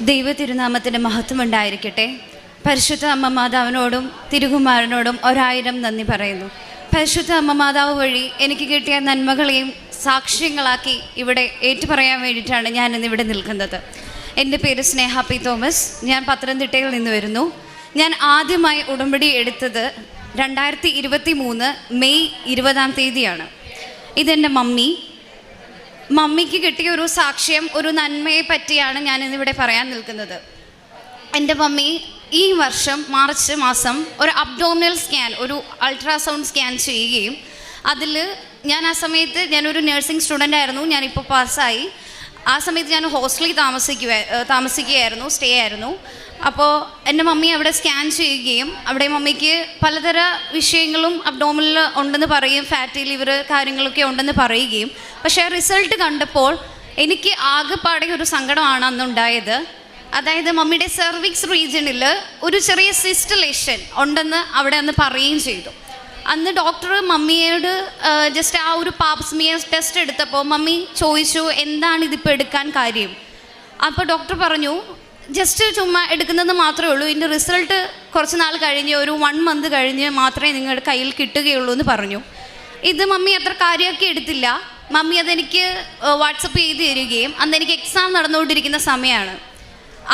ദൈവ തിരുനാമത്തിൻ്റെ മഹത്വം ഉണ്ടായിരിക്കട്ടെ. പരിശുദ്ധ അമ്മ മാതാവിനോടും തിരുകുമാരനോടും 1000 നന്ദി പറയുന്നു. പരിശുദ്ധ അമ്മ മാതാവ് വഴി എനിക്ക് കിട്ടിയ നന്മകളെയും സാക്ഷ്യങ്ങളാക്കി ഇവിടെ ഏറ്റുപറയാൻ വേണ്ടിയിട്ടാണ് ഞാൻ ഇന്നിവിടെ നിൽക്കുന്നത്. എൻ്റെ പേര് സ്നേഹ പി തോമസ്. ഞാൻ പത്തനംതിട്ടയിൽ നിന്ന് വരുന്നു. ഞാൻ ആദ്യമായി ഉടമ്പടി എടുത്തത് 2023 മെയ് 20 ഇതെൻ്റെ മമ്മിക്ക് കിട്ടിയ ഒരു സാക്ഷ്യം, ഒരു നന്മയെ പറ്റിയാണ് ഞാൻ ഇന്നിവിടെ പറയാൻ നിൽക്കുന്നത്. എൻ്റെ മമ്മി ഈ വർഷം മാർച്ച് മാസം ഒരു അബ്ഡോമിനൽ സ്കാൻ, ഒരു അൾട്രാസൗണ്ട് സ്കാൻ ചെയ്യുകയും അതിൽ ആ സമയത്ത് ഞാനൊരു നഴ്സിംഗ് സ്റ്റുഡൻ്റ് ആയിരുന്നു. ഞാനിപ്പോൾ പാസ്സായി. ആ സമയത്ത് ഞാൻ ഹോസ്റ്റലിൽ താമസിക്കുകയായിരുന്നു, സ്റ്റേ ആയിരുന്നു. അപ്പോൾ എൻ്റെ മമ്മി അവിടെ സ്കാൻ ചെയ്യുകയും അവിടെ മമ്മിക്ക് പലതര വിഷയങ്ങളും അബ്ഡോമിനിൽ ഉണ്ടെന്ന് പറയും, ഫാറ്റി ലിവർ കാര്യങ്ങളൊക്കെ ഉണ്ടെന്ന് പറയുകയും, പക്ഷേ റിസൾട്ട് കണ്ടപ്പോൾ എനിക്ക് ആകെപ്പാടെ ഒരു സങ്കടമാണ് അന്നുണ്ടായത്. അതായത് മമ്മിയുടെ സെർവിക്സ് റീജിയണിൽ ഒരു ചെറിയ സിസ്റ്റ് ലേഷൻ ഉണ്ടെന്ന് അവിടെ അന്ന് പറയുകയും ചെയ്തു. അന്ന് ഡോക്ടർ മമ്മിയോട് ജസ്റ്റ് ആ ഒരു പാപ്സ്മിയർ ടെസ്റ്റ് എടുത്തപ്പോൾ മമ്മി ചോദിച്ചു, എന്താണ് ഇതിപ്പോൾ എടുക്കാൻ കാര്യം? അപ്പോൾ ഡോക്ടർ പറഞ്ഞു, ജസ്റ്റ് ചുമ്മാ എടുക്കുന്നത് മാത്രമേ ഉള്ളൂ, ഇതിൻ്റെ റിസൾട്ട് കുറച്ച് നാൾ കഴിഞ്ഞ്, ഒരു 1 മന്ത് കഴിഞ്ഞ് മാത്രമേ നിങ്ങളുടെ കയ്യിൽ കിട്ടുകയുള്ളൂ എന്ന് പറഞ്ഞു. ഇത് മമ്മി അത്ര കാര്യമാക്കി എടുത്തില്ല. മമ്മി അതെനിക്ക് വാട്സപ്പ് ചെയ്ത് തരികയും അന്ന് എനിക്ക് എക്സാം നടന്നുകൊണ്ടിരിക്കുന്ന സമയമാണ്.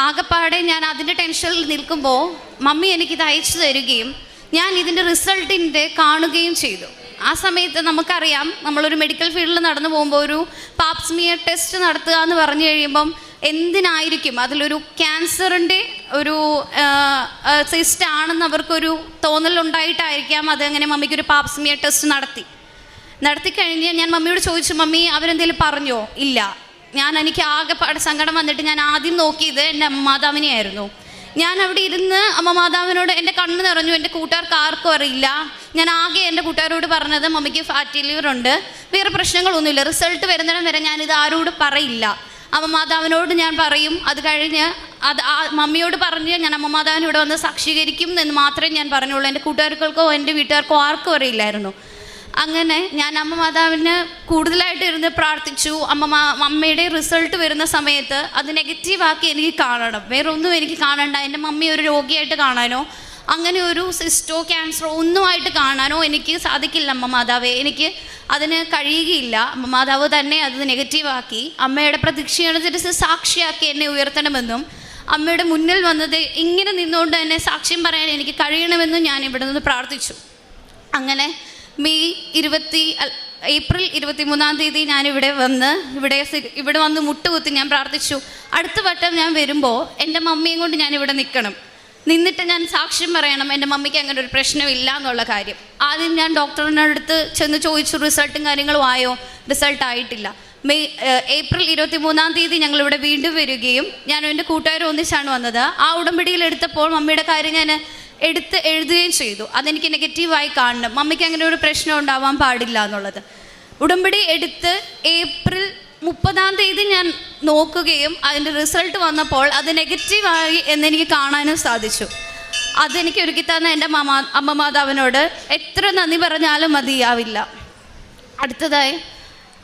ആകെപ്പാടെ ഞാൻ അതിൻ്റെ ടെൻഷനിൽ നിൽക്കുമ്പോൾ മമ്മി എനിക്കിത് അയച്ചു തരികയും ഞാൻ ഇതിൻ്റെ റിസൾട്ടിൻ്റെ കാണുകയും ചെയ്തു. ആ സമയത്ത് നമുക്കറിയാം, നമ്മളൊരു മെഡിക്കൽ ഫീൽഡിൽ നടന്നു പോകുമ്പോൾ ഒരു പാപ്സ്മിയർ ടെസ്റ്റ് നടത്തുക എന്ന് പറഞ്ഞു കഴിയുമ്പം എന്തിനായിരിക്കും, അതിലൊരു ക്യാൻസറിൻ്റെ ഒരു സിസ്റ്റ് ആണെന്ന് അവർക്കൊരു തോന്നലുണ്ടായിട്ടായിരിക്കാം അതങ്ങനെ മമ്മിക്കൊരു പാപ്സ്മിയർ ടെസ്റ്റ് നടത്തിക്കഴിഞ്ഞ് ഞാൻ മമ്മിയോട് ചോദിച്ചു, മമ്മി അവരെന്തെങ്കിലും പറഞ്ഞോ? ഇല്ല. എനിക്ക് ആകെപ്പാടെ സങ്കടം വന്നിട്ട് ഞാൻ ആദ്യം നോക്കിയത് എൻ്റെ അമ്മ മാതാവിനെയായിരുന്നു. ഞാൻ അവിടെ ഇരുന്ന് അമ്മ മാതാവിനോട് എൻ്റെ കണ്ണ് നിറഞ്ഞു. എൻ്റെ കൂട്ടുകാർക്ക് ആർക്കും അറിയില്ല. ഞാൻ ആകെ എൻ്റെ കൂട്ടുകാരോട് പറഞ്ഞത്, മമ്മിക്ക് ഫാറ്റി ലിവർ ഉണ്ട്, വേറെ പ്രശ്നങ്ങളൊന്നുമില്ല, റിസൾട്ട് വരുന്നിടം വരെ ഞാനിത് ആരോടും പറയില്ല. അമ്മ മാതാവിനോട് ഞാൻ പറയും. അത് കഴിഞ്ഞ് മമ്മിയോട് പറഞ്ഞ് ഞാൻ അമ്മ മാതാവിനോട് വന്ന് സാക്ഷീകരിക്കും എന്ന് മാത്രമേ ഞാൻ പറഞ്ഞുള്ളൂ. എൻ്റെ കൂട്ടുകാർക്കോ എൻ്റെ വീട്ടുകാർക്കോ ആർക്കും അറിയില്ലായിരുന്നു. അങ്ങനെ ഞാൻ അമ്മ മാതാവിന് കൂടുതലായിട്ട് ഇരുന്ന് പ്രാർത്ഥിച്ചു. മമ്മിയുടെ റിസൾട്ട് വരുന്ന സമയത്ത് അത് നെഗറ്റീവാക്കി എനിക്ക് കാണണം, വേറെ ഒന്നും എനിക്ക് കാണണ്ട. എൻ്റെ മമ്മി ഒരു രോഗിയായിട്ട് കാണാനോ അങ്ങനെ ഒരു സിസ്റ്റോ ക്യാൻസറോ ഒന്നുമായിട്ട് കാണാനോ എനിക്ക് സാധിക്കില്ല അമ്മ മാതാവേ, എനിക്ക് അതിന് കഴിയുകയില്ല. അമ്മ മാതാവ് തന്നെ അത് നെഗറ്റീവാക്കി അമ്മയുടെ പ്രതീക്ഷയനുസരിച്ച് സാക്ഷിയാക്കി എന്നെ ഉയർത്തണമെന്നും അമ്മയുടെ മുന്നിൽ വന്നത് ഇങ്ങനെ നിന്നുകൊണ്ട് തന്നെ സാക്ഷ്യം പറയാൻ എനിക്ക് കഴിയണമെന്നും ഞാൻ ഇവിടെ നിന്ന് പ്രാർത്ഥിച്ചു. അങ്ങനെ ഏപ്രിൽ 23 ഞാനിവിടെ വന്ന് മുട്ടുകുത്തി ഞാൻ പ്രാർത്ഥിച്ചു, അടുത്ത വട്ടം ഞാൻ വരുമ്പോൾ എൻ്റെ മമ്മിയും കൊണ്ട് ഞാനിവിടെ നിന്നിട്ട് ഞാൻ സാക്ഷ്യം പറയണം, എൻ്റെ മമ്മിക്ക് അങ്ങനെ ഒരു പ്രശ്നമില്ല എന്നുള്ള കാര്യം. ആദ്യം ഞാൻ ഡോക്ടറിനടുത്ത് ചെന്ന് ചോദിച്ചു, റിസൾട്ടും കാര്യങ്ങളും ആയോ? റിസൾട്ട് ആയിട്ടില്ല. ഏപ്രിൽ 23 ഞങ്ങളിവിടെ വീണ്ടും വരികയും ഞാനും എൻ്റെ കൂട്ടുകാരും ഒന്നിച്ചാണ് വന്നത്. ആ ഉടമ്പടിയിൽ എടുത്തപ്പോൾ മമ്മിയുടെ കാര്യം ഞാൻ എടുത്ത് എഴുതുകയും ചെയ്തു. അതെനിക്ക് നെഗറ്റീവായി കാണണം, മമ്മിക്ക് അങ്ങനെ ഒരു പ്രശ്നം ഉണ്ടാവാൻ പാടില്ല എന്നുള്ളത്. ഉടമ്പടി എടുത്ത് ഏപ്രിൽ 30 ഞാൻ നോക്കുകയും അതിൻ്റെ റിസൾട്ട് വന്നപ്പോൾ അത് നെഗറ്റീവായി എന്നെനിക്ക് കാണാനും സാധിച്ചു. അതെനിക്ക് ഒരുക്കി തന്ന എൻ്റെ അമ്മ മാതാവിനോട് എത്ര നന്ദി പറഞ്ഞാലും മതിയാവില്ല. അടുത്തതായി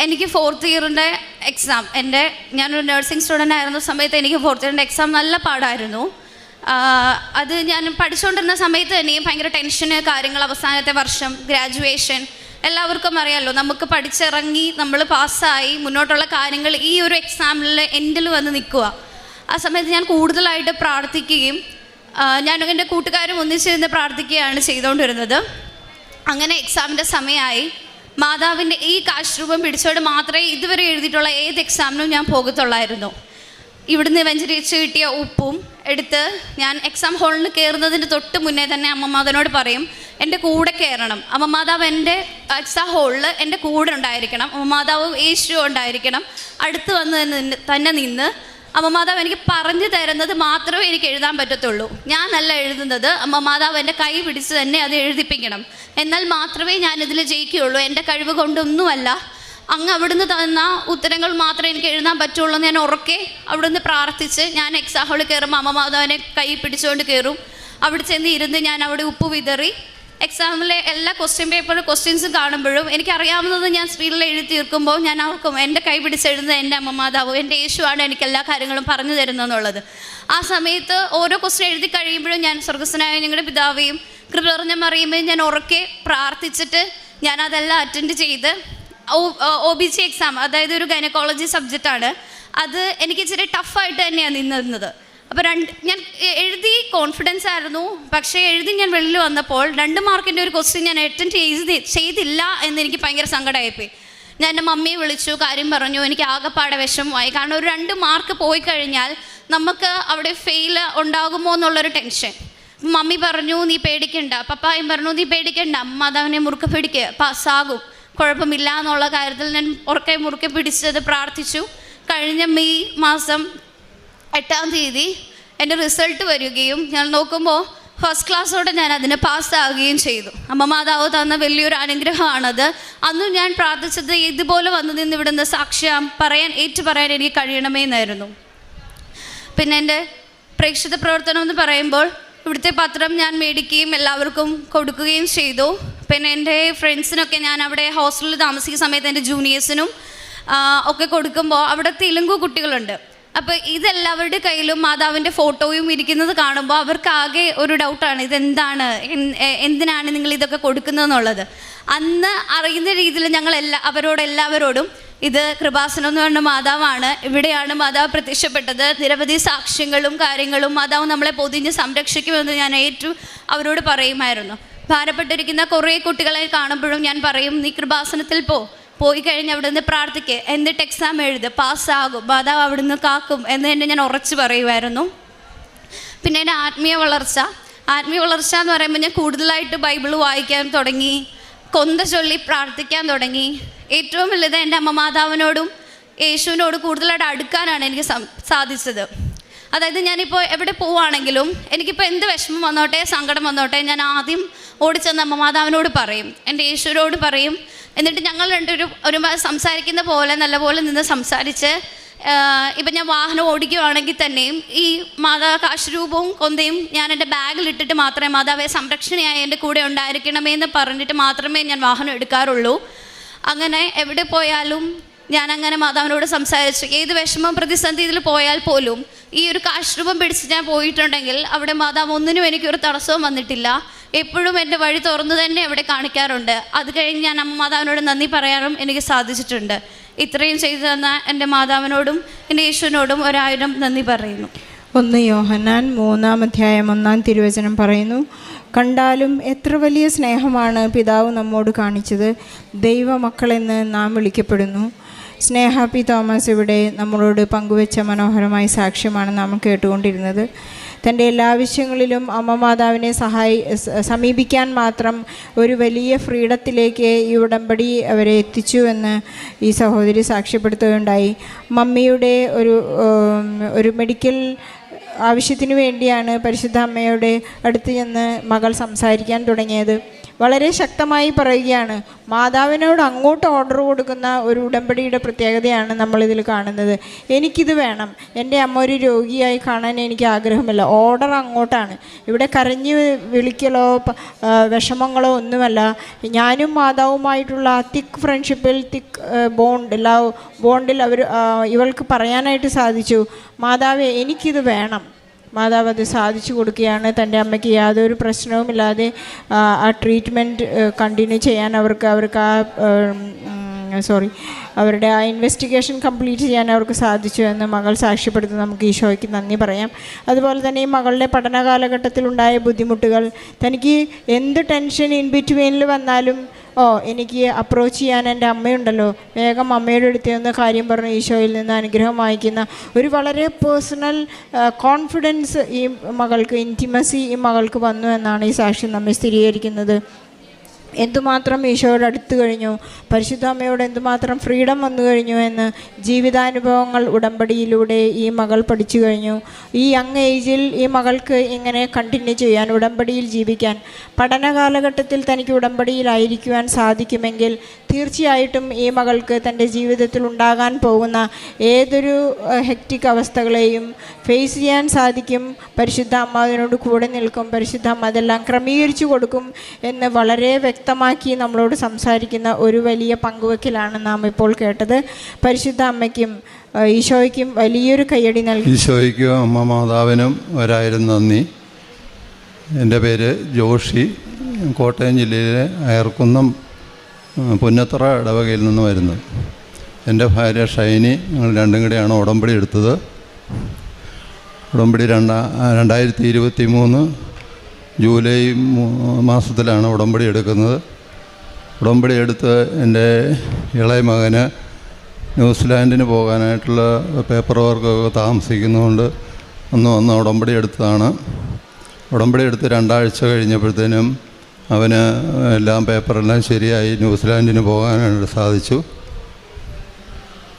എനിക്ക് 4th ഇയറിൻ്റെ എക്സാം, ഞാനൊരു നഴ്സിംഗ് സ്റ്റുഡൻ്റ് ആയിരുന്ന സമയത്ത് എനിക്ക് 4th ഇയറിൻ്റെ എക്സാം നല്ല പാടായിരുന്നു. അത് ഞാൻ പഠിച്ചുകൊണ്ടിരുന്ന സമയത്ത് തന്നെയും ഭയങ്കര ടെൻഷന്, കാര്യങ്ങൾ, അവസാനത്തെ വർഷം, ഗ്രാജുവേഷൻ, എല്ലാവർക്കും അറിയാമല്ലോ, നമുക്ക് പഠിച്ചിറങ്ങി നമ്മൾ പാസ്സായി മുന്നോട്ടുള്ള കാര്യങ്ങൾ ഈ ഒരു എക്സാമിൽ എൻഡിൽ വന്ന് നിൽക്കുക. ആ സമയത്ത് ഞാൻ കൂടുതലായിട്ട് പ്രാർത്ഥിക്കുകയും ഞാനും എൻ്റെ കൂട്ടുകാരും ഒന്നിച്ചിരുന്ന് പ്രാർത്ഥിക്കുകയാണ് ചെയ്തുകൊണ്ടിരുന്നത്. അങ്ങനെ എക്സാമിൻ്റെ സമയമായി. മാതാവിൻ്റെ ഈ കാശ് പിടിച്ചോട് മാത്രമേ ഇതുവരെ എഴുതിയിട്ടുള്ള ഏത് എക്സാമിനും ഞാൻ പോകത്തുള്ളായിരുന്നു. ഇവിടുന്ന് വെഞ്ചരിച്ച് കിട്ടിയ ഉപ്പും എടുത്ത് ഞാൻ എക്സാം ഹാളിൽ കയറുന്നതിന് തൊട്ട് മുന്നേ തന്നെ അമ്മ മാതാവിനോട് പറയും, എൻ്റെ കൂടെ കയറണം. അമ്മ മാതാവ് എൻ്റെ എക്സാം ഹാളിൽ എൻ്റെ കൂടെ ഉണ്ടായിരിക്കണം. അമ്മ മാതാവ് യേശു ഉണ്ടായിരിക്കണം. അടുത്ത് വന്ന് തന്നെ നിന്ന് അമ്മ മാതാവ് എനിക്ക് പറഞ്ഞു തരുന്നത് മാത്രമേ എനിക്ക് എഴുതാൻ പറ്റത്തുള്ളൂ. ഞാനല്ല എഴുതുന്നത്, അമ്മ മാതാവ് എൻ്റെ കൈ പിടിച്ച് തന്നെ അത് എഴുതിപ്പിക്കണം. എന്നാൽ മാത്രമേ ഞാനിതിൽ ജയിക്കുകയുള്ളൂ. എൻ്റെ കഴിവ് കൊണ്ടൊന്നുമല്ല, അങ്ങ് അവിടുന്ന് തന്ന ഉത്തരങ്ങൾ മാത്രമേ എനിക്ക് എഴുതാൻ പറ്റുള്ളൂ എന്ന് ഞാൻ ഉറക്കെ അവിടുന്ന് പ്രാർത്ഥിച്ച് ഞാൻ എക്സാം ഹാളിൽ കയറുമ്പോൾ അമ്മ മാതാവിനെ കൈ പിടിച്ചുകൊണ്ട് കയറും. അവിടെ ചെന്ന് ഇരുന്ന് ഞാൻ അവിടെ ഉപ്പ് വിതറി എക്സാമിലെ എല്ലാ ക്വസ്റ്റ്യൻസും കാണുമ്പോഴും എനിക്കറിയാവുന്നത് ഞാൻ സ്ക്രീനിൽ എഴുതി തീർക്കുമ്പോൾ ഞാൻ ഓർക്കും എൻ്റെ കൈ പിടിച്ചെഴുതുന്നത് എൻ്റെ അമ്മ മാതാവ്, എൻ്റെ യേശുവാണ് എനിക്ക് എല്ലാ കാര്യങ്ങളും പറഞ്ഞു തരുന്നതെന്നുള്ളത്. ആ സമയത്ത് ഓരോ ക്വസ്റ്റ്യൻ എഴുതി കഴിയുമ്പോഴും ഞാൻ സ്വർഗസ്ഥനായ ഞങ്ങളുടെ പിതാവേയും കൃപ നിറഞ്ഞ മറിയുമ്പോൾ ഞാൻ ഉറക്കെ പ്രാർത്ഥിച്ചിട്ട് ഞാൻ അതെല്ലാം അറ്റൻഡ് ചെയ്ത് OBG എക്സാം, അതായത് ഒരു ഗൈനക്കോളജി സബ്ജക്റ്റാണ്, അത് എനിക്ക് ഇച്ചിരി ടഫായിട്ട് തന്നെയാണ് നിന്നിരുന്നത്. അപ്പോൾ ഞാൻ എഴുതി കോൺഫിഡൻസ് ആയിരുന്നു, പക്ഷേ എഴുതി ഞാൻ വെളിയിൽ വന്നപ്പോൾ 2 മാർക്കിൻ്റെ ഒരു ക്വസ്റ്റ്യൻ ഞാൻ അറ്റൻഡ് ചെയ്തില്ല എന്നെനിക്ക് ഭയങ്കര സങ്കടമായിപ്പോയി. ഞാൻ എൻ്റെ മമ്മിയെ വിളിച്ചു, കാര്യം പറഞ്ഞു. എനിക്ക് ആകെപ്പാടെ വിഷമമായി. കാരണം ഒരു 2 മാർക്ക് പോയി കഴിഞ്ഞാൽ നമുക്ക് അവിടെ ഫെയിൽ ഉണ്ടാകുമോ എന്നുള്ളൊരു ടെൻഷൻ. മമ്മി പറഞ്ഞു നീ പേടിക്കണ്ട, പപ്പായും പറഞ്ഞു നീ പേടിക്കണ്ട, മാതാവിനെ മുറുക്കെ പിടിക്കുക, പാസ്സാകും, കുഴപ്പമില്ല എന്നുള്ള കാര്യത്തിൽ ഞാൻ മുറുക്കെ പിടിച്ചത് പ്രാർത്ഥിച്ചു. കഴിഞ്ഞ മെയ് മാസം 8-ാം തീയതി എൻ്റെ റിസൾട്ട് വരികയും ഞാൻ നോക്കുമ്പോൾ ഫസ്റ്റ് ക്ലാസ്സോടെ ഞാൻ അതിന് പാസ്സാകുകയും ചെയ്തു. അമ്മ മാതാവ് തന്ന വലിയൊരു അനുഗ്രഹമാണത്. അന്നും ഞാൻ പ്രാർത്ഥിച്ചത് ഇതുപോലെ വന്നു നിന്ന് ഇവിടുന്ന് സാക്ഷ്യം പറയാൻ എനിക്ക് കഴിയണമെന്നായിരുന്നു. പിന്നെ എൻ്റെ പ്രേക്ഷിത പ്രവർത്തനം എന്ന് പറയുമ്പോൾ ഇവിടുത്തെ പത്രം ഞാൻ മേടിക്കുകയും എല്ലാവർക്കും കൊടുക്കുകയും ചെയ്തു. പിന്നെ എൻ്റെ ഫ്രണ്ട്സിനൊക്കെ ഞാൻ അവിടെ ഹോസ്റ്റലിൽ താമസിക്കുന്ന സമയത്ത് എൻ്റെ ജൂനിയേഴ്സിനും ഒക്കെ കൊടുക്കുമ്പോൾ അവിടെ തെലുങ്കു കുട്ടികളുണ്ട്. അപ്പോൾ ഇതെല്ലാവരുടെ കയ്യിലും മാതാവിൻ്റെ ഫോട്ടോയും ഇരിക്കുന്നത് കാണുമ്പോൾ അവർക്കാകെ ഒരു ഡൗട്ടാണ്, എന്തിനാണ് നിങ്ങൾ ഇതൊക്കെ കൊടുക്കുന്നതെന്നുള്ളത്. അന്ന് അറിയുന്ന രീതിയിൽ ഞങ്ങൾ അവരോടെല്ലാവരോടും ഇത് കൃപാസനം എന്ന് പറഞ്ഞ മാതാവാണ്, ഇവിടെയാണ് മാതാവ് പ്രത്യക്ഷപ്പെട്ടത്, നിരവധി സാക്ഷ്യങ്ങളും കാര്യങ്ങളും മാതാവ് നമ്മളെ പൊതിഞ്ഞ് സംരക്ഷിക്കുമെന്ന് ഞാൻ അവരോട് പറയുമായിരുന്നു. ഭാരപ്പെട്ടിരിക്കുന്ന കുറേ കുട്ടികളെ കാണുമ്പോഴും ഞാൻ പറയും, നീ കൃപാസനത്തിൽ പോയി കഴിഞ്ഞ് അവിടെ നിന്ന് പ്രാർത്ഥിക്കുക, എന്നിട്ട് എക്സാം എഴുത്, പാസ്സാകും, മാതാവ് അവിടെ നിന്ന് കാക്കും എന്ന് തന്നെ ഞാൻ ഉറച്ചു പറയുമായിരുന്നു. പിന്നെ എൻ്റെ ആത്മീയ വളർച്ച എന്ന് പറയുമ്പോൾ ഞാൻ കൂടുതലായിട്ട് ബൈബിൾ വായിക്കാൻ തുടങ്ങി, കൊന്ത ചൊല്ലി പ്രാർത്ഥിക്കാൻ തുടങ്ങി. ഏറ്റവും വലുത് എൻ്റെ അമ്മ മാതാവിനോടും യേശുവിനോടും കൂടുതലായിട്ട് അടുക്കാനാണ് എനിക്ക് സാധിച്ചത്. അതായത് ഞാനിപ്പോൾ എവിടെ പോവുകയാണെങ്കിലും എനിക്കിപ്പോൾ എന്ത് വിഷമം വന്നോട്ടെ, സങ്കടം വന്നോട്ടെ, ഞാൻ ആദ്യം ഓടിച്ചെന്ന് അമ്മ മാതാവിനോട് പറയും, എൻ്റെ യേശുവിനോട് പറയും. എന്നിട്ട് ഞങ്ങൾ ഒരുപാട് സംസാരിക്കുന്ന പോലെ നല്ലപോലെ നിന്ന് സംസാരിച്ച് ഇപ്പം ഞാൻ വാഹനം ഓടിക്കുകയാണെങ്കിൽ തന്നെയും ഈ മാതാവ് കാശുരൂപവും കൊന്തയും ഞാൻ എൻ്റെ ബാഗിലിട്ടിട്ട് മാത്രമേ മാതാവെ സംരക്ഷണയായി എൻ്റെ കൂടെ ഉണ്ടായിരിക്കണമെന്ന് പറഞ്ഞിട്ട് മാത്രമേ ഞാൻ വാഹനം എടുക്കാറുള്ളൂ. അങ്ങനെ എവിടെ പോയാലും ഞാനങ്ങനെ മാതാവിനോട് സംസാരിച്ചു. ഏത് വിഷമം പ്രതിസന്ധിയിൽ പോയാൽ പോലും ഈ ഒരു കാശുരൂപം പിടിച്ച് ഞാൻ പോയിട്ടുണ്ടെങ്കിൽ അവിടെ മാതാവ് ഒന്നിനും എനിക്കൊരു തടസ്സവും വന്നിട്ടില്ല. എപ്പോഴും എൻ്റെ വഴി തുറന്നു തന്നെ അവിടെ കാണിക്കാറുണ്ട്. അത് കഴിഞ്ഞ് ഞാൻ അമ്മ മാതാവിനോട് നന്ദി പറയാനും എനിക്ക് സാധിച്ചിട്ടുണ്ട്. ഇത്രയും ചെയ്തു തന്ന എൻ്റെ മാതാവിനോടും എൻ്റെ യേശുവിനോടും 1000 നന്ദി പറയുന്നു. 1 യോഹന്നാൻ 3-ാം അധ്യായം 1-ാം തിരുവചനം പറയുന്നു, കണ്ടാലും എത്ര വലിയ സ്നേഹമാണ് പിതാവ് നമ്മോട് കാണിച്ചത്, ദൈവമക്കളെന്ന് നാം വിളിക്കപ്പെടുന്നു. സ്നേഹ പി തോമസ് ഇവിടെ നമ്മളോട് പങ്കുവെച്ച മനോഹരമായ സാക്ഷ്യമാണ് നാം കേട്ടുകൊണ്ടിരുന്നത്. തൻ്റെ എല്ലാ ആവശ്യങ്ങളിലും അമ്മ മാതാവിനെ സമീപിക്കാൻ മാത്രം ഒരു വലിയ ഫ്രീഡത്തിലേക്ക് ഈ ഉടമ്പടി അവരെ എത്തിച്ചു എന്ന് ഈ സഹോദരി സാക്ഷ്യപ്പെടുത്തുകയുണ്ടായി. മമ്മിയുടെ ഒരു മെഡിക്കൽ ആവശ്യത്തിന് വേണ്ടിയാണ് പരിശുദ്ധ അമ്മയുടെ അടുത്ത് ചെന്ന് മകൾ സംസാരിക്കാൻ തുടങ്ങിയത്. വളരെ ശക്തമായി പറയുകയാണ്, മാതാവിനോട് അങ്ങോട്ട് ഓർഡർ കൊടുക്കുന്ന ഒരു ഉടമ്പടിയുടെ പ്രത്യേകതയാണ് നമ്മളിതിൽ കാണുന്നത്. എനിക്കിത് വേണം, എൻ്റെ അമ്മ ഒരു രോഗിയായി കാണാൻ എനിക്ക് ആഗ്രഹമില്ല, ഓർഡർ അങ്ങോട്ടാണ്. ഇവിടെ കരഞ്ഞ് വിളിക്കലോ വിഷമങ്ങളോ ഒന്നുമല്ല. ഞാനും മാതാവുമായിട്ടുള്ള തിക്ക് ഫ്രണ്ട്ഷിപ്പിൽ, തിക്ക് ബോണ്ടിൽ ഇവൾക്ക് പറയാനായിട്ട് സാധിച്ചു, മാതാവേ എനിക്കിത് വേണം. മാതാവ് അത് സാധിച്ചു കൊടുക്കുകയാണ്. തൻ്റെ അമ്മയ്ക്ക് യാതൊരു പ്രശ്നവുമില്ലാതെ ആ ട്രീറ്റ്മെൻറ്റ് കണ്ടിന്യൂ ചെയ്യാൻ അവരുടെ ആ ഇൻവെസ്റ്റിഗേഷൻ കംപ്ലീറ്റ് ചെയ്യാൻ അവർക്ക് സാധിച്ചു എന്ന് മകൾ സാക്ഷ്യപ്പെടുത്തുന്നു. നമുക്ക് ഈശോയ്ക്ക് നന്ദി പറയാം. അതുപോലെ തന്നെ ഈ മകളുടെ പഠന കാലഘട്ടത്തിലുണ്ടായ ബുദ്ധിമുട്ടുകൾ, തനിക്ക് എന്ത് ടെൻഷൻ ഇൻ ബിറ്റ്വീനിൽ വന്നാലും എനിക്ക് അപ്രോച്ച് ചെയ്യാൻ എൻ്റെ അമ്മയുണ്ടല്ലോ, വേഗം അമ്മയുടെ അടുത്ത് നിന്ന് കാര്യം പറഞ്ഞ് ഈശോയിൽ നിന്ന് അനുഗ്രഹം വാങ്ങിക്കുന്ന ഒരു വളരെ പേഴ്സണൽ കോൺഫിഡൻസ് ഈ മകൾക്ക്, ഇൻറ്റിമസി ഈ മകൾക്ക് വന്നു എന്നാണ് ഈ സാക്ഷ്യം നമ്മെ സ്ഥിരീകരിക്കുന്നത്. എന്തുമാത്രം ഈശോയോട് അടുത്ത് കഴിഞ്ഞു, പരിശുദ്ധ അമ്മയോട് എന്തുമാത്രം ഫ്രീഡം വന്നു കഴിഞ്ഞു എന്ന് ജീവിതാനുഭവങ്ങൾ ഉടമ്പടിയിലൂടെ ഈ മകൾ പഠിച്ചു കഴിഞ്ഞു. ഈ യങ് ഏജിൽ ഈ മകൾക്ക് ഇങ്ങനെ കണ്ടിന്യൂ ചെയ്യാൻ, ഉടമ്പടിയിൽ ജീവിക്കാൻ, പഠന കാലഘട്ടത്തിൽ തനിക്ക് ഉടമ്പടിയിലായിരിക്കുവാൻ സാധിക്കുമെങ്കിൽ തീർച്ചയായിട്ടും ഈ മകൾക്ക് തൻ്റെ ജീവിതത്തിൽ ഉണ്ടാകാൻ പോകുന്ന ഏതൊരു ഹെക്റ്റിക് അവസ്ഥകളെയും ഫേസ് ചെയ്യാൻ സാധിക്കും. പരിശുദ്ധ അമ്മ അതിനോട് കൂടെ നിൽക്കും, പരിശുദ്ധ അമ്മ അതെല്ലാം ക്രമീകരിച്ചു കൊടുക്കും എന്ന് വളരെ വ്യക്തമാക്കി നമ്മളോട് സംസാരിക്കുന്ന ഒരു വലിയ പങ്കുവെക്കലാണ് നാം ഇപ്പോൾ കേട്ടത്. പരിശുദ്ധ അമ്മയ്ക്കും ഈശോയ്ക്കും വലിയൊരു കയ്യടി നൽകി. ഈശോയ്ക്കും അമ്മ മാതാവിനും 1000 നന്ദി. എൻ്റെ പേര് ജോഷി, കോട്ടയം ജില്ലയിലെ അയർക്കുന്നം പുന്നത്തറ ഇടവകയിൽ നിന്ന് വരുന്നത്. എൻ്റെ ഭാര്യ ഷൈനി, ഞങ്ങൾ രണ്ടും കൂടെയാണ് ഉടമ്പടി എടുത്തത്. ഉടമ്പടി 2023 ജൂലൈ മാസത്തിലാണ് ഉടമ്പടി എടുക്കുന്നത്. ഉടമ്പടി എടുത്ത് എൻ്റെ ഇളയ മകന് ന്യൂസിലാൻഡിന് പോകാനായിട്ടുള്ള പേപ്പർ വർക്കൊക്കെ താമസിക്കുന്നതുകൊണ്ട് വന്ന് ഉടമ്പടി എടുത്തതാണ്. ഉടമ്പടി എടുത്ത് 2 ആഴ്ച കഴിഞ്ഞപ്പോഴത്തേനും അവന് പേപ്പറെല്ലാം ശരിയായി ന്യൂസിലാൻഡിന് പോകാനായിട്ട് സാധിച്ചു.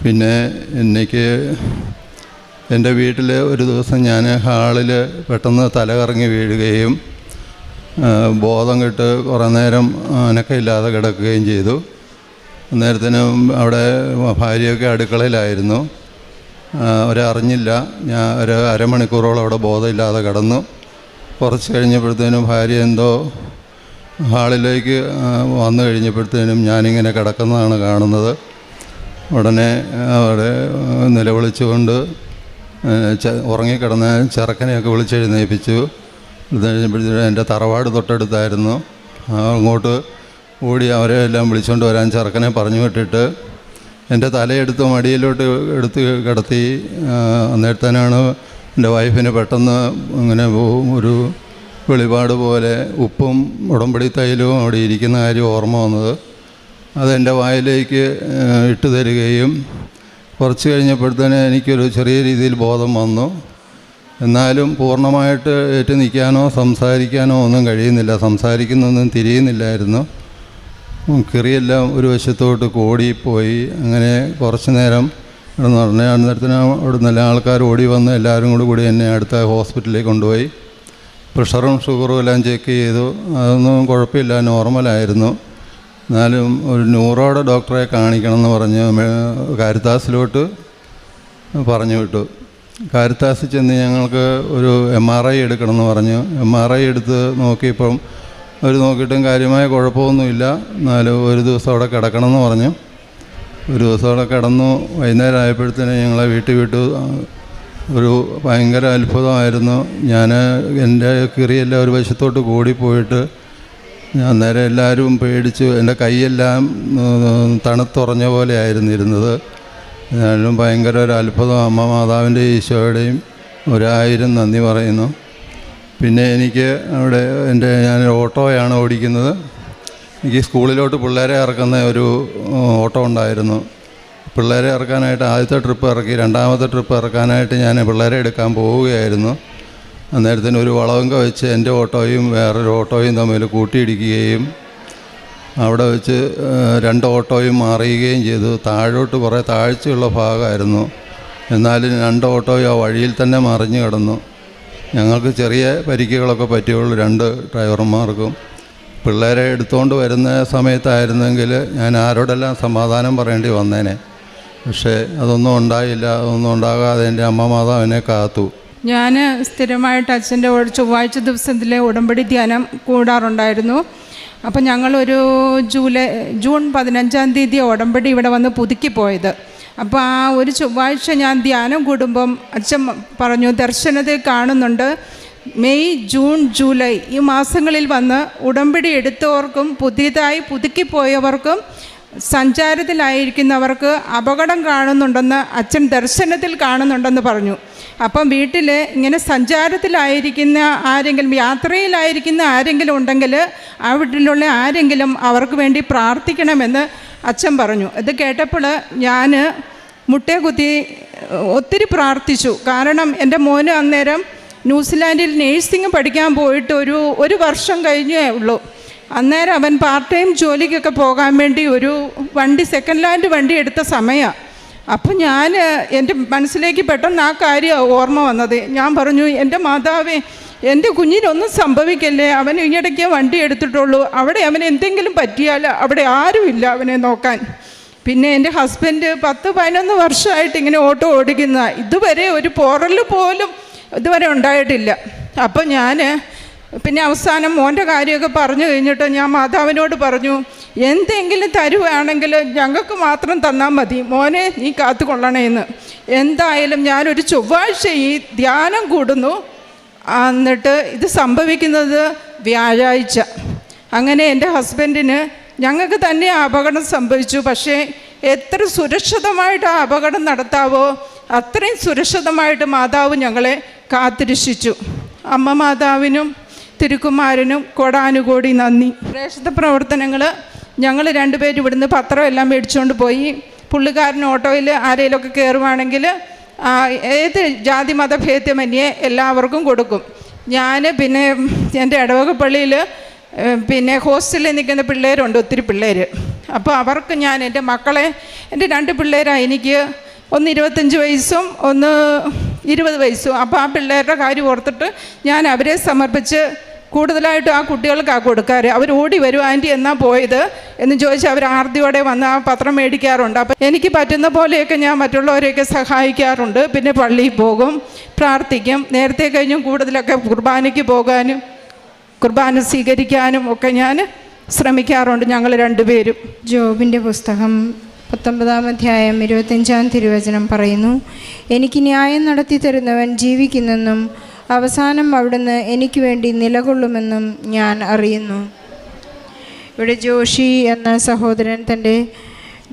പിന്നെ എനിക്ക് എൻ്റെ വീട്ടിൽ ഒരു ദിവസം ഞാൻ ഹാളിൽ പെട്ടെന്ന് തലകറങ്ങി വീഴുകയും ബോധം കെട്ട് കുറേ നേരം അനക്കമില്ലാതെ കിടക്കുകയും ചെയ്തു. അന്നേരത്തിനും അവിടെ ഭാര്യയൊക്കെ അടുക്കളയിലായിരുന്നു. അവരറിഞ്ഞില്ല. ഞാൻ ഒരു അരമണിക്കൂറോളം അവിടെ ബോധമില്ലാതെ കിടന്നു. കുറച്ച് കഴിഞ്ഞപ്പോഴത്തേനും ഭാര്യ എന്തോ ഹാളിലേക്ക് വന്നു കഴിഞ്ഞപ്പോഴത്തേനും ഞാനിങ്ങനെ കിടക്കുന്നതാണ് കാണുന്നത്. ഉടനെ അവിടെ നിലവിളിച്ചുകൊണ്ട് ഉറങ്ങിക്കിടന്ന ചെറുക്കനെയൊക്കെ വിളിച്ചെഴുന്നേൽപ്പിച്ചു. ഇത് കഴിഞ്ഞപ്പോഴത്തേനും എൻ്റെ തറവാട് തൊട്ടടുത്തായിരുന്നു. അങ്ങോട്ട് ഓടി അവരെ എല്ലാം വിളിച്ചുകൊണ്ട് വരാൻ ചെറുക്കനെ പറഞ്ഞു വിട്ടിട്ട് എൻ്റെ തലയെടുത്ത് മടിയിലോട്ട് എടുത്ത് കിടത്തി. അന്നേരത്തേനാണ് എൻ്റെ വൈഫിന് പെട്ടെന്ന് ഇങ്ങനെ ഒരു വെളിപാട് പോലെ ഉപ്പും ഉടമ്പടി തൈലവും അവിടെ ഇരിക്കുന്ന കാര്യം ഓർമ്മ വന്നത്. അതെൻ്റെ വായിലേക്ക് ഇട്ട് തരികയും കുറച്ച് കഴിഞ്ഞപ്പോഴത്തേന് എനിക്കൊരു ചെറിയ രീതിയിൽ ബോധം വന്നു. എന്നാലും പൂർണ്ണമായിട്ട് ഏറ്റു നിൽക്കാനോ സംസാരിക്കാനോ ഒന്നും കഴിയുന്നില്ല. സംസാരിക്കുന്നൊന്നും തിരിയുന്നില്ലായിരുന്നു. കിറിയെല്ലാം ഒരു വശത്തോട്ട് കോടിപ്പോയി. അങ്ങനെ കുറച്ച് നേരം എന്ന് പറഞ്ഞാൽ അന്നേരത്തിന് അവിടെ നല്ല ആൾക്കാർ ഓടി വന്ന് എല്ലാവരും കൂടി എന്നെ അടുത്ത ഹോസ്പിറ്റലിലേക്ക് കൊണ്ടുപോയി. പ്രഷറും ഷുഗറും എല്ലാം ചെക്ക് ചെയ്തു. അതൊന്നും കുഴപ്പമില്ല, നോർമലായിരുന്നു. എന്നാലും ഒരു ന്യൂറോയുടെ ഡോക്ടറെ കാണിക്കണമെന്ന് പറഞ്ഞ് കാരിത്താസിലോട്ട് പറഞ്ഞു വിട്ടു. കാരിത്താസിൽ ചെന്ന് ഞങ്ങൾക്ക് ഒരു MRI എടുക്കണമെന്ന് പറഞ്ഞു. MRI എടുത്ത് നോക്കിയപ്പം അവർ നോക്കിയിട്ടും കാര്യമായ കുഴപ്പമൊന്നുമില്ല. എന്നാലും ഒരു ദിവസം അവിടെ കിടക്കണമെന്ന് പറഞ്ഞു. ഒരു ദിവസം അവിടെ കിടന്നു. വൈകുന്നേരം ആയപ്പോഴത്തേനും ഞങ്ങളെ വീട്ടിൽ വിട്ടു. ഒരു ഭയങ്കര അത്ഭുതമായിരുന്നു. ഞാൻ എൻ്റെ കിറിയെല്ലാം ഒരു വശത്തോട്ട് കൂടിപ്പോയിട്ട് ഞാൻ നേരെ എല്ലാവരും പേടിച്ചു. എൻ്റെ കൈയെല്ലാം തണുത്തുറഞ്ഞ പോലെ ആയിരുന്നു ഇരുന്നത്. എന്നാലും ഭയങ്കര ഒരു അത്ഭുതം. അമ്മ മാതാവിൻ്റെ ഈശോയുടെയും 1000 നന്ദി പറയുന്നു. പിന്നെ എനിക്ക് അവിടെ ഞാൻ ഓട്ടോയാണ് ഓടിക്കുന്നത്. എനിക്ക് സ്കൂളിലോട്ട് പിള്ളേരെ ഇറക്കുന്ന ഒരു ഓട്ടോ ഉണ്ടായിരുന്നു. പിള്ളേരെ ഇറക്കാനായിട്ട് ആദ്യത്തെ ട്രിപ്പ് ഇറക്കി. 2ാമത്തെ ട്രിപ്പ് ഇറക്കാനായിട്ട് ഞാൻ പിള്ളേരെ എടുക്കാൻ പോവുകയായിരുന്നു. അന്നേരത്തിന് ഒരു വളവങ്ക വെച്ച് എൻ്റെ ഓട്ടോയും വേറൊരു ഓട്ടോയും തമ്മിൽ കൂട്ടിയിടിക്കുകയും അവിടെ വെച്ച് 2 ഓട്ടോയും മാറുകയും ചെയ്തു. താഴോട്ട് കുറേ താഴ്ചയുള്ള ഭാഗമായിരുന്നു. എന്നാലും 2 ഓട്ടോയും ആ വഴിയിൽ തന്നെ മറിഞ്ഞു കിടന്നു. ഞങ്ങൾക്ക് ചെറിയ പരിക്കുകളൊക്കെ പറ്റിയുള്ളൂ 2 ഡ്രൈവർമാർക്കും. പിള്ളേരെ എടുത്തുകൊണ്ട് വരുന്ന സമയത്തായിരുന്നെങ്കിൽ ഞാൻ ആരോടെല്ലാം സമാധാനം പറയേണ്ടി വന്നേനെ. പക്ഷേ അതൊന്നും ഉണ്ടായില്ല. അതൊന്നും ഉണ്ടാകാതെ എൻ്റെ അമ്മ മാതാവിനെ കാത്തു. ഞാൻ സ്ഥിരമായിട്ട് അച്ഛൻ്റെ ചൊവ്വാഴ്ച ദിവസത്തിലെ ഉടമ്പടി ധ്യാനം കൂടാറുണ്ടായിരുന്നു. അപ്പം ഞങ്ങളൊരു ജൂൺ 15-ാം തീയതി ഉടമ്പടി ഇവിടെ വന്ന് പുതുക്കിപ്പോയത്. അപ്പോൾ ആ ഒരു ചൊവ്വാഴ്ച ഞാൻ ധ്യാനം കൂടുമ്പം അച്ഛൻ പറഞ്ഞു, ദർശനത്തിൽ കാണുന്നുണ്ട് മെയ്, ജൂൺ, ജൂലൈ ഈ മാസങ്ങളിൽ വന്ന് ഉടമ്പടി എടുത്തവർക്കും പുതിയതായി പുതുക്കിപ്പോയവർക്കും സഞ്ചാരത്തിലായിരിക്കുന്നവർക്ക് അപകടം കാണുന്നുണ്ടെന്ന് അച്ഛൻ ദർശനത്തിൽ കാണുന്നുണ്ടെന്ന് പറഞ്ഞു. അപ്പം വീട്ടിൽ ഇങ്ങനെ സഞ്ചാരത്തിലായിരിക്കുന്ന ആരെങ്കിലും, യാത്രയിലായിരിക്കുന്ന ആരെങ്കിലും ഉണ്ടെങ്കിൽ ആ വീട്ടിലുള്ള ആരെങ്കിലും അവർക്ക് വേണ്ടി പ്രാർത്ഥിക്കണമെന്ന് അച്ഛൻ പറഞ്ഞു. ഇത് കേട്ടപ്പോൾ ഞാൻ മുട്ടേ കുത്തി ഒത്തിരി പ്രാർത്ഥിച്ചു. കാരണം എൻ്റെ മോന് അന്നേരം ന്യൂസിലാൻഡിൽ നേഴ്സിംഗ് പഠിക്കാൻ പോയിട്ട് ഒരു വർഷം കഴിഞ്ഞേ ഉള്ളൂ. അന്നേരം അവൻ പാർട്ട് ടൈം ജോലിക്കൊക്കെ പോകാൻ വേണ്ടി ഒരു വണ്ടി, സെക്കൻഡ് ഹാൻഡ് വണ്ടി എടുത്ത സമയമാണ്. അപ്പം ഞാൻ എൻ്റെ മനസ്സിലേക്ക് പെട്ടെന്ന് ആ കാര്യം ഓർമ്മ വന്നത്. ഞാൻ പറഞ്ഞു, എൻ്റെ മാതാവേ, എൻ്റെ കുഞ്ഞിനൊന്നും സംഭവിക്കല്ലേ, അവൻ ഈയിടയ്ക്ക് വണ്ടി എടുത്തിട്ടുള്ളൂ, അവിടെ അവന് എന്തെങ്കിലും പറ്റിയാൽ അവിടെ ആരുമില്ല അവനെ നോക്കാൻ. പിന്നെ എൻ്റെ ഹസ്ബൻഡ് 10-11 വർഷമായിട്ട് ഇങ്ങനെ ഓട്ടോ ഓടിക്കുന്ന, ഇതുവരെ ഒരു പോറൽ പോലും ഇതുവരെ ഉണ്ടായിട്ടില്ല. അപ്പം ഞാൻ പിന്നെ അവസാനം മോൻ്റെ കാര്യമൊക്കെ പറഞ്ഞു കഴിഞ്ഞിട്ട് ഞാൻ മാതാവിനോട് പറഞ്ഞു, എന്തെങ്കിലും തരുവാണെങ്കിൽ ഞങ്ങൾക്ക് മാത്രം തന്നാൽ മതി, മോനെ നീ കാത്തുകൊള്ളണേന്ന്. എന്തായാലും ഞാനൊരു ചൊവ്വാഴ്ച ഈ ധ്യാനം കൂടുന്നു, എന്നിട്ട് ഇത് സംഭവിക്കുന്നത് വ്യാഴാഴ്ച. അങ്ങനെ എൻ്റെ ഹസ്ബൻഡിന്, ഞങ്ങൾക്ക് തന്നെ അപകടം സംഭവിച്ചു. പക്ഷേ എത്ര സുരക്ഷിതമായിട്ട് ആ അപകടം നടത്താവോ അത്രയും സുരക്ഷിതമായിട്ട് മാതാവ് ഞങ്ങളെ കാത്തുരക്ഷിച്ചു. അമ്മ മാതാവിനും തിരുക്കുമാരനും കോടാനുകോടി നന്ദി. പ്രേക്ഷിത പ്രവർത്തനങ്ങൾ ഞങ്ങൾ രണ്ടുപേരും ഇവിടുന്ന് പത്രം എല്ലാം മേടിച്ചുകൊണ്ട് പോയി. പുള്ളിക്കാരൻ ഓട്ടോയിൽ ആരെങ്കിലുമൊക്കെ കയറുവാണെങ്കിൽ ഏത് ജാതി മതഭേദമന്യേ എല്ലാവർക്കും കൊടുക്കും. ഞാൻ പിന്നെ എൻ്റെ ഇടവകപ്പള്ളിയിൽ പിന്നെ ഹോസ്റ്റലിൽ നിൽക്കുന്ന പിള്ളേരുണ്ട്, ഒത്തിരി പിള്ളേർ. അപ്പോൾ അവർക്ക് ഞാൻ എൻ്റെ മക്കളെ, എൻ്റെ 2 പിള്ളേരാണ് എനിക്ക്, ഒന്ന് 25 വയസ്സും ഒന്ന് 20 വയസ്സും. അപ്പോൾ ആ പിള്ളേരുടെ കാര്യം ഓർത്തിട്ട് ഞാൻ അവരെ സമർപ്പിച്ച് കൂടുതലായിട്ടും ആ കുട്ടികൾക്കാണ് കൊടുക്കാറ്. അവർ ഓടി വരും, ആൻറ്റി എന്നാ പോയത് എന്ന് ചോദിച്ചാൽ അവർ ആർത്തിയോടെ വന്ന് ആ പത്രം മേടിക്കാറുണ്ട്. അപ്പം എനിക്ക് പറ്റുന്ന പോലെയൊക്കെ ഞാൻ മറ്റുള്ളവരെയൊക്കെ സഹായിക്കാറുണ്ട്. പിന്നെ പള്ളിയിൽ പോകും, പ്രാർത്ഥിക്കും. നേരത്തെ കഴിഞ്ഞും കൂടുതലൊക്കെ കുർബാനയ്ക്ക് പോകാനും കുർബാന സ്വീകരിക്കാനും ഒക്കെ ഞാൻ ശ്രമിക്കാറുണ്ട്, ഞങ്ങൾ രണ്ടുപേരും. ജോബിൻ്റെ പുസ്തകം 19-ാം അധ്യായം 25-ാം തിരുവചനം പറയുന്നു, എനിക്ക് ന്യായം നടത്തി തരുന്നവൻ ജീവിക്കുന്നെന്നും അവസാനം അവിടുന്ന് എനിക്ക് വേണ്ടി നിലകൊള്ളുമെന്നും ഞാൻ അറിയുന്നു. ഇവിടെ ജോഷി എന്ന സഹോദരൻ തൻ്റെ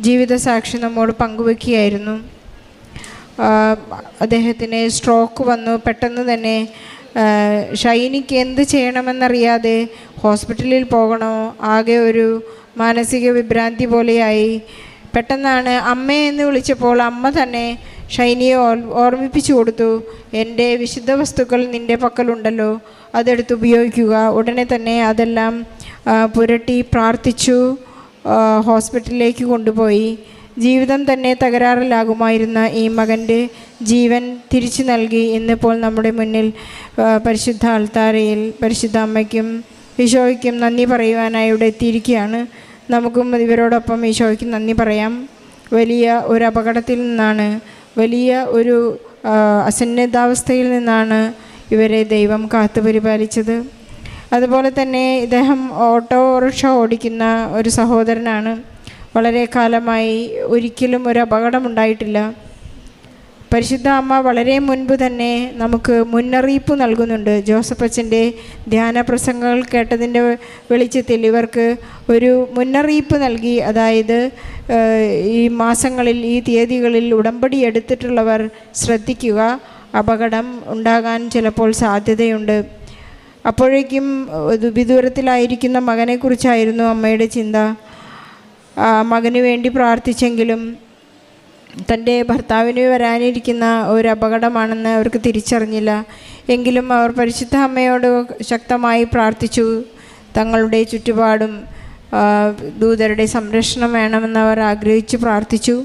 ജീവിതസാക്ഷി നമ്മോട് പങ്കുവയ്ക്കുകയായിരുന്നു. അദ്ദേഹത്തിന് സ്ട്രോക്ക് വന്നു. പെട്ടെന്ന് തന്നെ ഷൈനിക്ക് എന്ത് ചെയ്യണമെന്നറിയാതെ ഹോസ്പിറ്റലിൽ പോകണോ, ആകെ ഒരു മാനസിക വിഭ്രാന്തി പോലെയായി. പെട്ടെന്നാണ് അമ്മയെന്ന് വിളിച്ചപ്പോൾ അമ്മ തന്നെ ഷൈനിയെ ഓർമ്മിപ്പിച്ചു കൊടുത്തു, എൻ്റെ വിശുദ്ധ വസ്തുക്കൾ നിൻ്റെ പക്കലുണ്ടല്ലോ, അതെടുത്ത് ഉപയോഗിക്കുക. ഉടനെ തന്നെ അതെല്ലാം പുരട്ടി പ്രാർത്ഥിച്ചു ഹോസ്പിറ്റലിലേക്ക് കൊണ്ടുപോയി. ജീവിതം തന്നെ തകരാറിലാകുമായിരുന്ന ഈ മകൻ്റെ ജീവൻ തിരിച്ചു നൽകി ഇന്നിപ്പോൾ നമ്മുടെ മുന്നിൽ പരിശുദ്ധ അൾത്താരയിൽ പരിശുദ്ധ അമ്മയ്ക്കും ഈശോയ്ക്കും നന്ദി പറയുവാനായി ഇവിടെ എത്തിയിരിക്കുകയാണ്. നമുക്കും ഇവരോടൊപ്പം ഈശോയ്ക്ക് നന്ദി പറയാം. വലിയ ഒരു അപകടത്തിൽ നിന്നാണ്, വലിയ ഒരു അസന്നിഗ്ധാവസ്ഥയിൽ നിന്നാണ് ഇവരെ ദൈവം കാത്തുപരിപാലിച്ചത്. അതുപോലെ തന്നെ ഇദ്ദേഹം ഓട്ടോറിക്ഷ ഓടിക്കുന്ന ഒരു സഹോദരനാണ്. വളരെ കാലമായി ഒരിക്കലും ഒരു അപകടമുണ്ടായിട്ടില്ല. പരിശുദ്ധ അമ്മ വളരെ മുൻപ് തന്നെ നമുക്ക് മുന്നറിയിപ്പ് നൽകുന്നുണ്ട്. ജോസഫ് അച്ഛൻ്റെ ധ്യാന പ്രസംഗങ്ങൾ കേട്ടതിൻ്റെ വെളിച്ചത്തിൽ ഇവർക്ക് ഒരു മുന്നറിയിപ്പ് നൽകി. അതായത് ഈ മാസങ്ങളിൽ, ഈ തീയതികളിൽ ഉടമ്പടി എടുത്തിട്ടുള്ളവർ ശ്രദ്ധിക്കുക, അപകടം ഉണ്ടാകാൻ ചിലപ്പോൾ സാധ്യതയുണ്ട്. അപ്പോഴേക്കും വിദൂരത്തിലായിരിക്കുന്ന മകനെക്കുറിച്ചായിരുന്നു അമ്മയുടെ ചിന്ത. മകന് വേണ്ടി പ്രാർത്ഥിച്ചെങ്കിലും തൻ്റെ ഭർത്താവിന് വരാനിരിക്കുന്ന ഒരു അപകടമാണെന്ന് അവർക്ക് തിരിച്ചറിഞ്ഞില്ല. എങ്കിലും അവർ പരിശുദ്ധ അമ്മയോട് ശക്തമായി പ്രാർത്ഥിച്ചു. തങ്ങളുടെ ചുറ്റുപാടും ദൂതരുടെ സംരക്ഷണം വേണമെന്നവർ ആഗ്രഹിച്ചു പ്രാർത്ഥിച്ചു.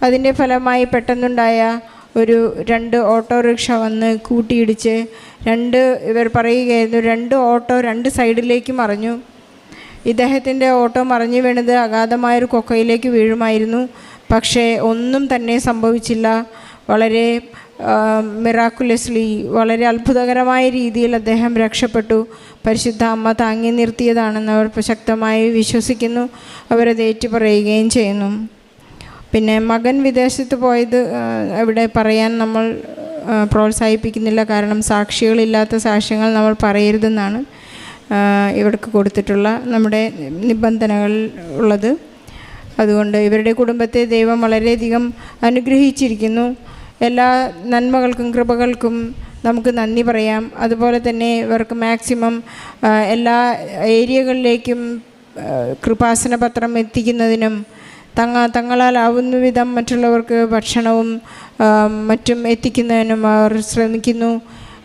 അതിൻ്റെ ഫലമായി പെട്ടെന്നുണ്ടായ ഒരു 2 ഓട്ടോറിക്ഷ വന്ന് കൂട്ടിയിടിച്ച് ഇവർ പറയുകയായിരുന്നു, 2 ഓട്ടോ 2 സൈഡിലേക്ക് മറിഞ്ഞു. ഇദ്ദേഹത്തിൻ്റെ ഓട്ടോ മറിഞ്ഞു വീണത് അഗാധമായൊരു കൊക്കയിലേക്ക് വീഴുമായിരുന്നു. പക്ഷേ ഒന്നും തന്നെ സംഭവിച്ചില്ല. വളരെ മിറാക്കുലസ്ലി, വളരെ അത്ഭുതകരമായ രീതിയിൽ അദ്ദേഹം രക്ഷപ്പെട്ടു. പരിശുദ്ധ അമ്മ താങ്ങി നിർത്തിയതാണെന്ന് അവർ ശക്തമായി വിശ്വസിക്കുന്നു. അവരത് ഏറ്റുപറയുകയും ചെയ്യുന്നു. പിന്നെ മകൻ വിദേശത്ത് പോയത് ഇവിടെ പറയാൻ നമ്മൾ പ്രോത്സാഹിപ്പിക്കുന്നില്ല. കാരണം സാക്ഷികളില്ലാത്ത സാക്ഷ്യങ്ങൾ നമ്മൾ പറയരുതെന്നാണ് ഇവർക്ക് കൊടുത്തിട്ടുള്ള നമ്മുടെ നിബന്ധനകൾ ഉള്ളത്. അതുകൊണ്ട് ഇവരുടെ കുടുംബത്തെ ദൈവം വളരെയധികം അനുഗ്രഹിച്ചിരിക്കുന്നു. എല്ലാ നന്മകൾക്കും കൃപകൾക്കും നമുക്ക് നന്ദി പറയാം. അതുപോലെ തന്നെ ഇവർക്ക് മാക്സിമം എല്ലാ ഏരിയകളിലേക്കും കൃപാസന പത്രം എത്തിക്കുന്നതിനും തങ്ങളാലാവുന്ന വിധം മറ്റുള്ളവർക്ക് ഭക്ഷണവും മറ്റും എത്തിക്കുന്നതിനും അവർ ശ്രമിക്കുന്നു.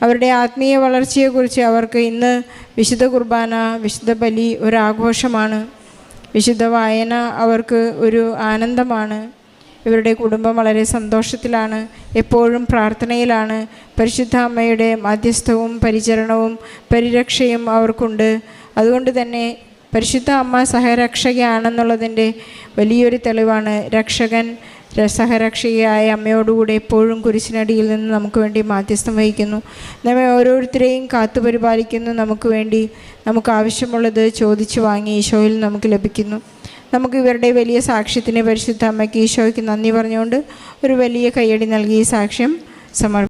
അവരുടെ ആത്മീയ വളർച്ചയെക്കുറിച്ച് അവർക്ക് ഇന്ന് വിശുദ്ധ കുർബാന, വിശുദ്ധ ബലി ഒരാഘോഷമാണ്. വിശുദ്ധ വായന അവർക്ക് ഒരു ആനന്ദമാണ്. ഇവരുടെ കുടുംബം വളരെ സന്തോഷത്തിലാണ്, എപ്പോഴും പ്രാർത്ഥനയിലാണ്. പരിശുദ്ധ അമ്മയുടെ മധ്യസ്ഥവും പരിചരണവും പരിരക്ഷയും അവർക്കുണ്ട്. അതുകൊണ്ട് തന്നെ പരിശുദ്ധ അമ്മ സഹരക്ഷകയാണെന്നുള്ളതിൻ്റെ വലിയൊരു തെളിവാണ്. രക്ഷകൻ സഹരക്ഷകയായ അമ്മയോടുകൂടെ എപ്പോഴും കുരിശിനടിയിൽ നിന്ന് നമുക്ക് വേണ്ടി മാധ്യസ്ഥം വഹിക്കുന്നു. നമ്മെ ഓരോരുത്തരെയും കാത്തുപരിപാലിക്കുന്നു. നമുക്ക് വേണ്ടി നമുക്ക് ആവശ്യമുള്ളത് ചോദിച്ചു വാങ്ങി ഈശോയിൽ നമുക്ക് ലഭിക്കുന്നു. നമുക്ക് ഇവരുടെ വലിയ സാക്ഷ്യത്തിന് പരിശുദ്ധ അമ്മയ്ക്ക് ഈശോയ്ക്ക് നന്ദി പറഞ്ഞുകൊണ്ട് ഒരു വലിയ കയ്യടി നൽകി ഈ സാക്ഷ്യം സമർപ്പിക്കും.